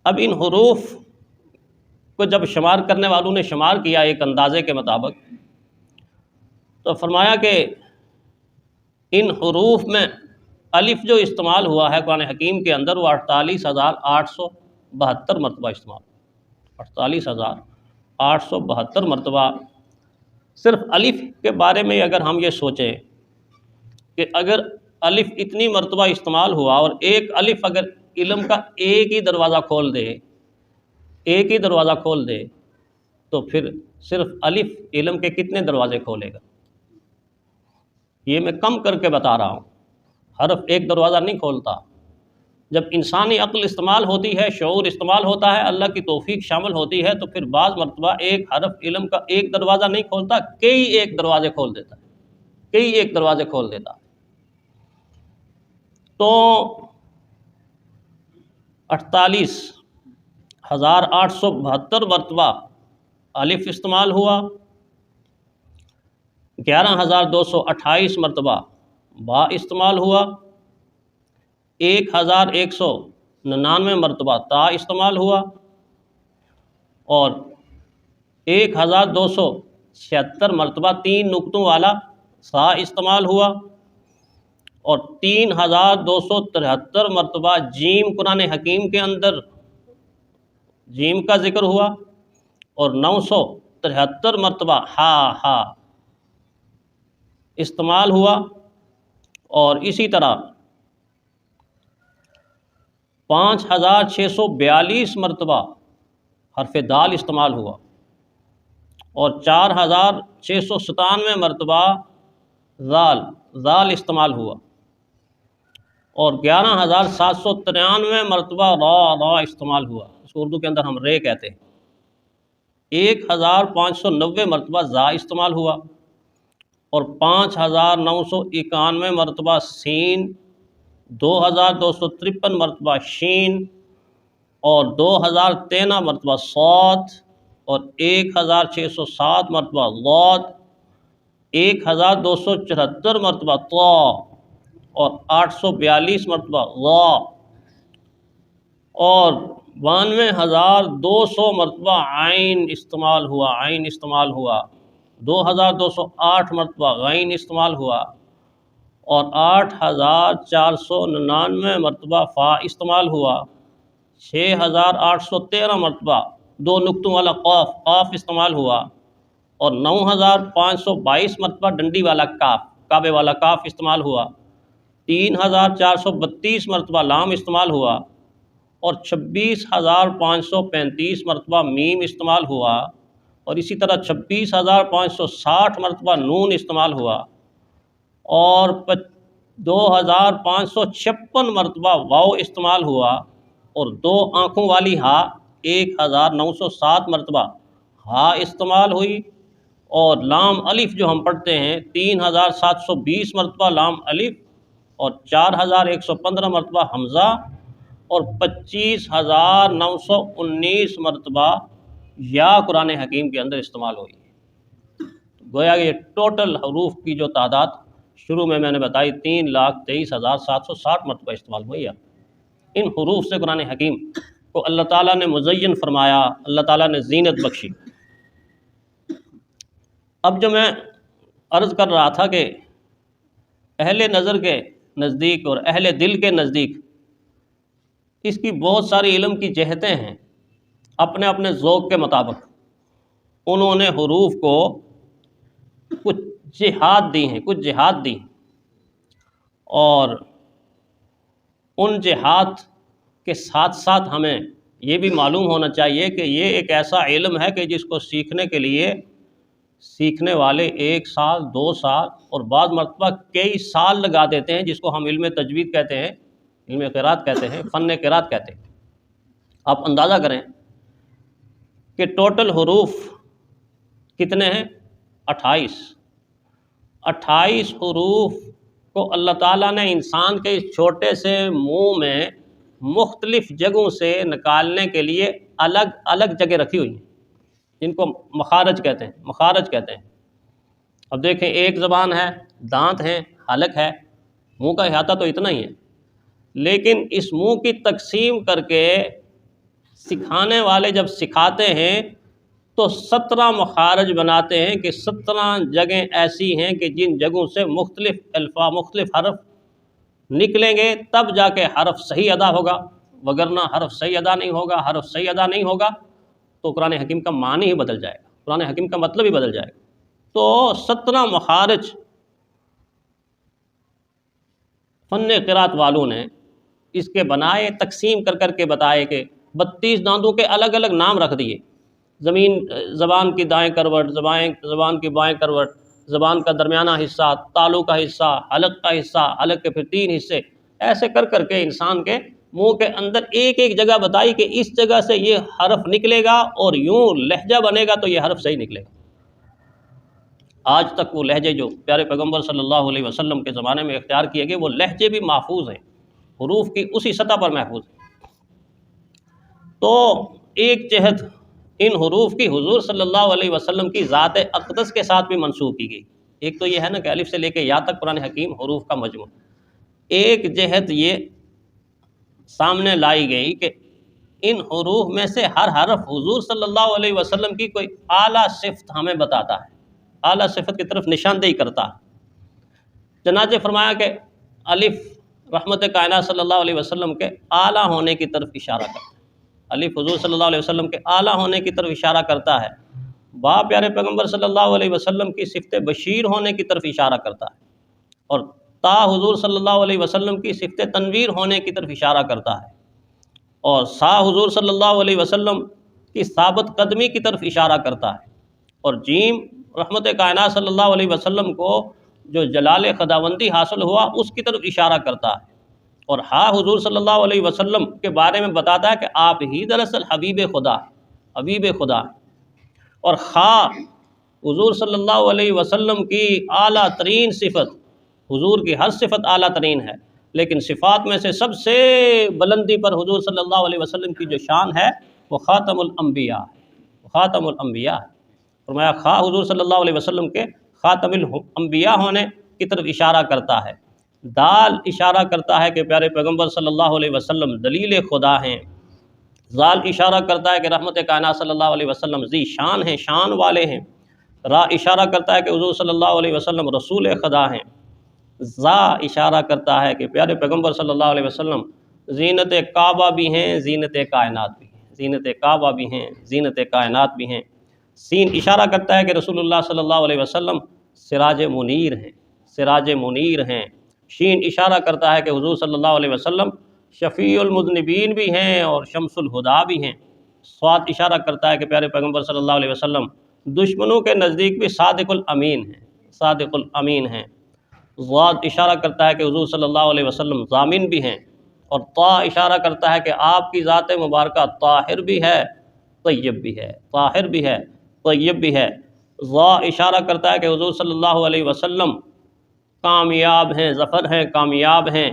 اب ان حروف کو جب شمار کرنے والوں نے شمار کیا ایک اندازے کے مطابق، تو فرمایا کہ ان حروف میں الف جو استعمال ہوا ہے قرآن حکیم کے اندر وہ 48,872 مرتبہ استعمال، 48,872 مرتبہ۔ صرف الف کے بارے میں اگر ہم یہ سوچیں کہ اگر الف اتنی مرتبہ استعمال ہوا اور ایک الف اگر علم کا ایک ہی دروازہ کھول دے تو پھر صرف الف علم کے کتنے دروازے کھولے گا؟ یہ میں کم کر کے بتا رہا ہوں، حرف ایک دروازہ نہیں کھولتا۔ جب انسانی عقل استعمال ہوتی ہے، شعور استعمال ہوتا ہے، اللہ کی توفیق شامل ہوتی ہے، تو پھر بعض مرتبہ ایک حرف علم کا ایک دروازہ نہیں کھولتا، کئی ایک دروازے کھول دیتا ہے۔ تو 48,872 مرتبہ الف استعمال ہوا، 11,228 مرتبہ با استعمال ہوا، 1,199 مرتبہ تا استعمال ہوا، اور 1,276 مرتبہ 3 نقطوں والا سا استعمال ہوا، اور 3,273 مرتبہ جیم قرآن حکیم کے اندر جیم کا ذکر ہوا، اور 973 مرتبہ ہا استعمال ہوا، اور اسی طرح 5,642 مرتبہ حرف دال استعمال ہوا، اور 4,697 مرتبہ ذال استعمال ہوا، اور 11,793 مرتبہ را استعمال ہوا، اس کو اردو کے اندر ہم رے کہتے ہیں، 1,590 مرتبہ زا استعمال ہوا، اور 5,991 مرتبہ سین، 2,253 مرتبہ شین، اور 2,013 مرتبہ صاد، اور 1,607 مرتبہ ضاد، 1,274 مرتبہ طا، اور 842 مرتبہ غا، اور 92,200 مرتبہ عین استعمال ہوا، 2,208 مرتبہ غین استعمال ہوا، اور 8,499 مرتبہ فا استعمال ہوا، 6,813 مرتبہ 2 نقطوں والا قاف استعمال ہوا، اور 9,522 مرتبہ ڈنڈی والا کعبے والا کاف استعمال ہوا، 3,432 مرتبہ لام استعمال ہوا، اور 26,535 مرتبہ میم استعمال ہوا، اور اسی طرح 26,560 مرتبہ نون استعمال ہوا، اور 2,556 مرتبہ واو استعمال ہوا، اور 2 آنکھوں والی ہا 1,907 مرتبہ ہا استعمال ہوئی، اور لام الف جو ہم پڑھتے ہیں 3,720 مرتبہ لام الف، اور 4,115 مرتبہ حمزہ، اور 25,919 مرتبہ یا قرآن حکیم کے اندر استعمال ہوئی۔ گویا یہ ٹوٹل حروف کی جو تعداد شروع میں نے بتائی 3,23,760 مرتبہ استعمال ہوئی ہے۔ ان حروف سے قرآن حکیم کو اللہ تعالیٰ نے مزین فرمایا، اللہ تعالیٰ نے زینت بخشی۔ اب جو میں عرض کر رہا تھا کہ اہل نظر کے نزدیک اور اہل دل کے نزدیک اس کی بہت ساری علم کی جہتیں ہیں، اپنے اپنے ذوق کے مطابق انہوں نے حروف کو کچھ جہات دی ہیں، اور ان جہات کے ساتھ ساتھ ہمیں یہ بھی معلوم ہونا چاہیے کہ یہ ایک ایسا علم ہے کہ جس کو سیکھنے کے لیے سیکھنے والے 1 سال 2 سال اور بعض مرتبہ کئی سال لگا دیتے ہیں، جس کو ہم علم تجوید کہتے ہیں، علم قرات کہتے ہیں، فن قرات کہتے ہیں۔ آپ اندازہ کریں کہ ٹوٹل حروف کتنے ہیں؟ 28 حروف کو اللہ تعالیٰ نے انسان کے اس چھوٹے سے منہ میں مختلف جگہوں سے نکالنے کے لیے الگ الگ جگہ رکھی ہوئی ہیں، جن کو مخارج کہتے ہیں۔ اب دیکھیں، ایک زبان ہے، دانت ہیں، حلق ہے، منہ کا احاطہ تو اتنا ہی ہے، لیکن اس منہ کی تقسیم کر کے سکھانے والے جب سکھاتے ہیں تو 17 مخارج بناتے ہیں کہ 17 جگہیں ایسی ہیں کہ جن جگہوں سے مختلف حرف نکلیں گے، تب جا کے حرف صحیح ادا ہوگا، وگرنہ حرف صحیح ادا نہیں ہوگا۔ حرف صحیح ادا نہیں ہوگا تو قرآن حکیم کا معنی ہی بدل جائے گا، قرآن حکیم کا مطلب ہی بدل جائے گا۔ تو 17 مخارج فن قرات والوں نے اس کے بنائے، تقسیم کر کر کے بتائے کہ 32 داندوں کے الگ الگ نام رکھ دیے، زبان کی دائیں کروٹ، زبان کی بائیں کروٹ، زبان کا درمیانہ حصہ، تالو کا حصہ، حلق کا حصہ، حلق کے پھر 3 حصے، ایسے کر کر کے انسان کے منہ کے اندر ایک ایک جگہ بتائی کہ اس جگہ سے یہ حرف نکلے گا اور یوں لہجہ بنے گا تو یہ حرف صحیح نکلے گا۔ آج تک وہ لہجے جو پیارے پیغمبر صلی اللہ علیہ وسلم کے زمانے میں اختیار کیے گئے، وہ لہجے بھی محفوظ ہیں، حروف کی اسی سطح پر محفوظ ہیں۔ تو ایک جہت ان حروف کی حضور صلی اللہ علیہ وسلم کی ذات اقدس کے ساتھ بھی منسوب کی گئی۔ ایک تو یہ ہے نا کہ الف سے لے کے یا تک قرآن حکیم حروف کا مجموعہ، ایک جہت یہ سامنے لائی گئی کہ ان حروف میں سے ہر حرف حضور صلی اللہ علیہ وسلم کی کوئی اعلیٰ صفت ہمیں بتاتا ہے، اعلیٰ صفت کی طرف نشاندہی کرتا ہے۔ چنانچہ فرمایا کہ الف رحمت کائنات صلی اللہ علیہ وسلم کے اعلیٰ ہونے کی طرف اشارہ کرتا ہے، الف حضور صلی اللہ علیہ وسلم کے اعلیٰ ہونے کی طرف اشارہ کرتا ہے۔ با پیارے پیغمبر صلی اللہ علیہ وسلم کی صفت بشیر ہونے کی طرف اشارہ کرتا ہے، اور تا حضور صلی اللہ علیہ وسلم کی صفت تنویر ہونے کی طرف اشارہ کرتا ہے، اور سا حضور صلی اللہ علیہ وسلم کی ثابت قدمی کی طرف اشارہ کرتا ہے، اور جیم رحمت کائنات صلی اللہ علیہ وسلم کو جو جلال خداوندی حاصل ہوا اس کی طرف اشارہ کرتا ہے، اور ہاں حضور صلی اللہ علیہ وسلم کے بارے میں بتاتا ہے کہ آپ ہی دراصل حبیب خدا ہے، حبیب خدا ہے، اور خواہ حضور صلی اللہ علیہ وسلم کی اعلیٰ ترین صفت، حضور کی ہر صفت اعلیٰ ترین ہے، لیکن صفات میں سے سب سے بلندی پر حضور صلی اللہ علیہ وسلم کی جو شان ہے وہ خاتم الانبیاء ہے، خاتم الانبیاء ہے۔ فرمایا خواہ حضور صلی اللہ علیہ وسلم کے خاتم الانبیاء ہونے کی طرف اشارہ کرتا ہے، دال اشارہ کرتا ہے کہ پیارے پیغمبر صلی اللہ علیہ وسلم دلیل خدا ہیں، زال اشارہ کرتا ہے کہ رحمت کائنات صلی اللہ علیہ وسلم ذی شان ہیں، شان والے ہیں، را اشارہ کرتا ہے کہ حضور صلی اللہ علیہ وسلم رسول خدا ہیں، زا اشارہ کرتا ہے کہ پیارے پیغمبر صلی اللہ علیہ وسلم زینت کعبہ بھی ہیں، زینت کائنات بھی ہیں، زینت کعبہ بھی ہیں، زینت کائنات بھی ہیں، سین اشارہ کرتا ہے کہ رسول اللہ صلی اللہ علیہ وسلم سراج منیر ہیں، سراج منیر ہیں، شین اشارہ کرتا ہے کہ حضور صلی اللہ علیہ وسلم شفیع المذنبین بھی ہیں اور شمس الہدا بھی ہیں، صاد اشارہ کرتا ہے کہ پیارے پیغمبر صلی اللہ علیہ وسلم دشمنوں کے نزدیک بھی صادق الامین ہیں، صادق الامین ہیں، ضاد اشارہ کرتا ہے کہ حضور صلی اللہ علیہ وسلم ضامن بھی ہیں، اور طا اشارہ کرتا ہے کہ آپ کی ذات مبارکہ طاہر بھی ہے، طیب بھی ہے، طاہر بھی ہے، طیب بھی ہے، ضا اشارہ کرتا ہے کہ حضور صلی اللہ علیہ وسلم کامیاب ہیں، ظفر ہیں، کامیاب ہیں،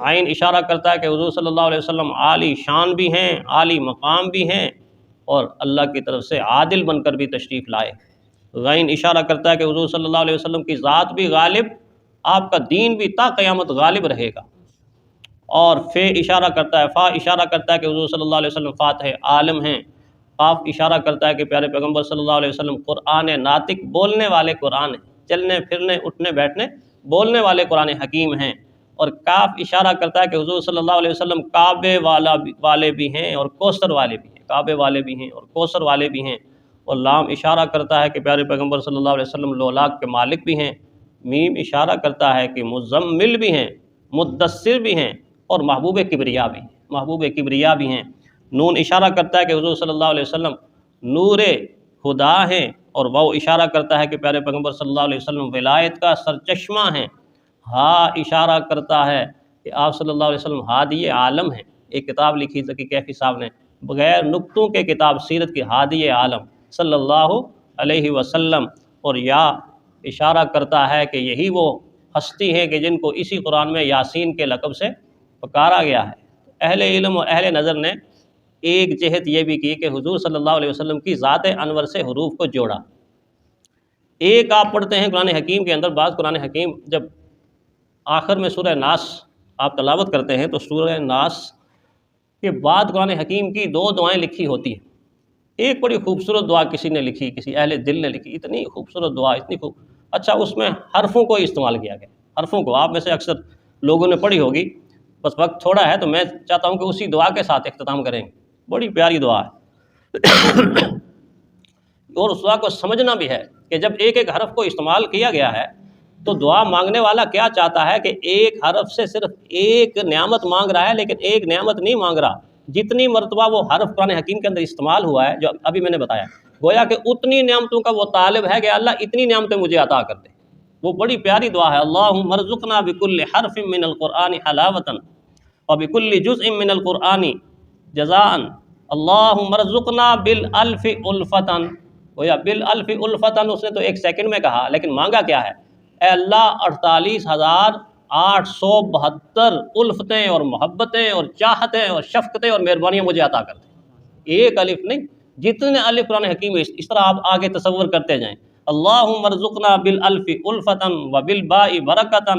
عین اشارہ کرتا ہے کہ حضور صلی اللہ علیہ وسلم عالی شان بھی ہیں، عالی مقام بھی ہیں، اور اللہ کی طرف سے عادل بن کر بھی تشریف لائے، غین اشارہ کرتا ہے کہ حضور صلی اللہ علیہ وسلم کی ذات بھی غالب، آپ کا دین بھی تا قیامت غالب رہے گا، اور فے اشارہ کرتا ہے، فا اشارہ کرتا ہے کہ حضور صلی اللہ علیہ وسلم فاتح عالم ہیں، قاف اشارہ کرتا ہے کہ پیارے پیغمبر صلی اللہ علیہ وسلم قرآن ناطق بولنے والے قرآن ہیں، چلنے پھرنے اٹھنے بیٹھنے بولنے والے قرآن حکیم ہیں، اور کاف اشارہ کرتا ہے کہ حضور صلی اللہ علیہ وسلم کعبے والے بھی ہیں اور کوثر والے بھی ہیں، کعبے والے بھی ہیں اور کوثر والے بھی ہیں، اور لام اشارہ کرتا ہے کہ پیارے پیغمبر صلی اللہ علیہ وسلم لولاک کے مالک بھی ہیں، میم اشارہ کرتا ہے کہ مزمل بھی ہیں، مدثر بھی ہیں، اور محبوب کبریا بھی ہیں، محبوب کبریا بھی ہیں، نون اشارہ کرتا ہے کہ حضور صلی اللہ علیہ وسلم نور خدا ہیں، اور وہ اشارہ کرتا ہے کہ پیارے پیغمبر صلی اللہ علیہ وسلم ولایت کا سرچشمہ ہیں، ہاں اشارہ کرتا ہے کہ آپ صلی اللہ علیہ وسلم ہادی عالم ہیں۔ ایک کتاب لکھی ذکی کیفی صاحب نے بغیر نقطوں کے کتاب سیرت کی، ہادی عالم صلی اللہ علیہ وسلم، اور یا اشارہ کرتا ہے کہ یہی وہ ہستی ہے کہ جن کو اسی قرآن میں یاسین کے لقب سے پکارا گیا ہے۔ اہل علم و اہل نظر نے ایک جہت یہ بھی کی کہ حضور صلی اللہ علیہ وسلم کی ذات انور سے حروف کو جوڑا۔ ایک آپ پڑھتے ہیں قرآن حکیم کے اندر، بعض قرآن حکیم جب آخر میں سورہ ناس آپ تلاوت کرتے ہیں تو سورہ ناس کہ بعد قرآن حکیم کی 2 دعائیں لکھی ہوتی ہیں۔ ایک بڑی خوبصورت دعا کسی نے لکھی، کسی اہل دل نے لکھی، اتنی خوبصورت دعا، اتنی اچھا اس میں حرفوں کو استعمال کیا گیا، حرفوں کو آپ میں سے اکثر لوگوں نے پڑھی ہوگی، بس وقت تھوڑا ہے تو میں چاہتا ہوں کہ اسی دعا کے ساتھ اختتام کریں۔ بڑی پیاری دعا ہے اور اس دعا کو سمجھنا بھی ہے کہ جب ایک ایک حرف کو استعمال کیا گیا ہے تو دعا مانگنے والا کیا چاہتا ہے کہ ایک حرف سے صرف ایک نعمت مانگ رہا ہے، لیکن ایک نعمت نہیں مانگ رہا، جتنی مرتبہ وہ حرف قرآن حکیم کے اندر استعمال ہوا ہے جو ابھی میں نے بتایا، گویا کہ اتنی نعمتوں کا وہ طالب ہے کہ اللہ اتنی نعمتیں مجھے عطا کر دے۔ وہ بڑی پیاری دعا ہے، اللہم ارزقنا بکل حرف من القرآن حلاوۃ وبکل جزء من القرآن جزاء، اللہم ارزقنا بالالف الفۃ۔ گویا بالالف الفۃ اس نے تو 1 سیکنڈ میں کہا، لیکن مانگا کیا ہے؟ اے اللہ 48,872 الفتیں اور محبتیں اور چاہتیں اور شفقتیں اور مہربانیاں مجھے عطا کر دیں۔ ایک الف نہیں، جتنے الف قرآن حکیم ہے اس طرح آپ آگے تصور کرتے جائیں۔ اللہم ارزقنا بالالف الفۃ وبالباء برکۃ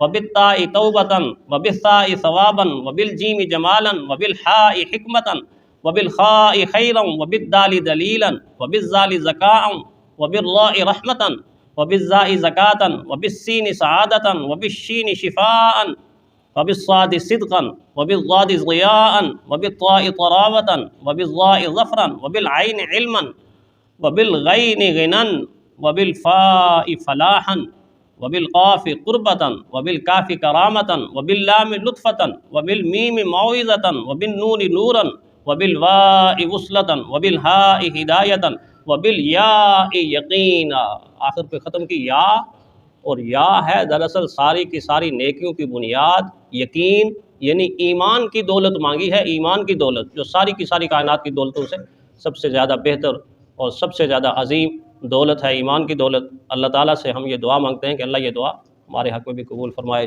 وبالتاء توبۃ وبالثاء ثوابا وبالجیم جمالا وبالحاء حکمۃ وبالخاء خیرا وبالدال دلیلا وبالزال زکاء وبالراء رحمۃ وبالزاء زکاة وبالسین سعادة وبالشین شفاء وبالصاد صدقا وبالضاد ضیاء وبالطاء طراوة وبالظاء ظفرا وبالعین علما وبالغین غنا وبالفاء فلاحا وبالقاف قربة وبالکاف کرامة وباللام لطفة وبالمیم موعظة وبالنون نورا وبالواء وصلة وبالہاء ہدایة وبالیاء یقینا۔ آخر پہ ختم کی یا، اور یا ہے دراصل ساری کی ساری نیکیوں کی بنیاد، یقین، یعنی ایمان کی دولت مانگی ہے، ایمان کی دولت جو ساری کی ساری کائنات کی دولتوں سے سب سے زیادہ بہتر اور سب سے زیادہ عظیم دولت ہے، ایمان کی دولت۔ اللہ تعالیٰ سے ہم یہ دعا مانگتے ہیں کہ اللہ یہ دعا ہمارے حق میں بھی قبول فرمائے۔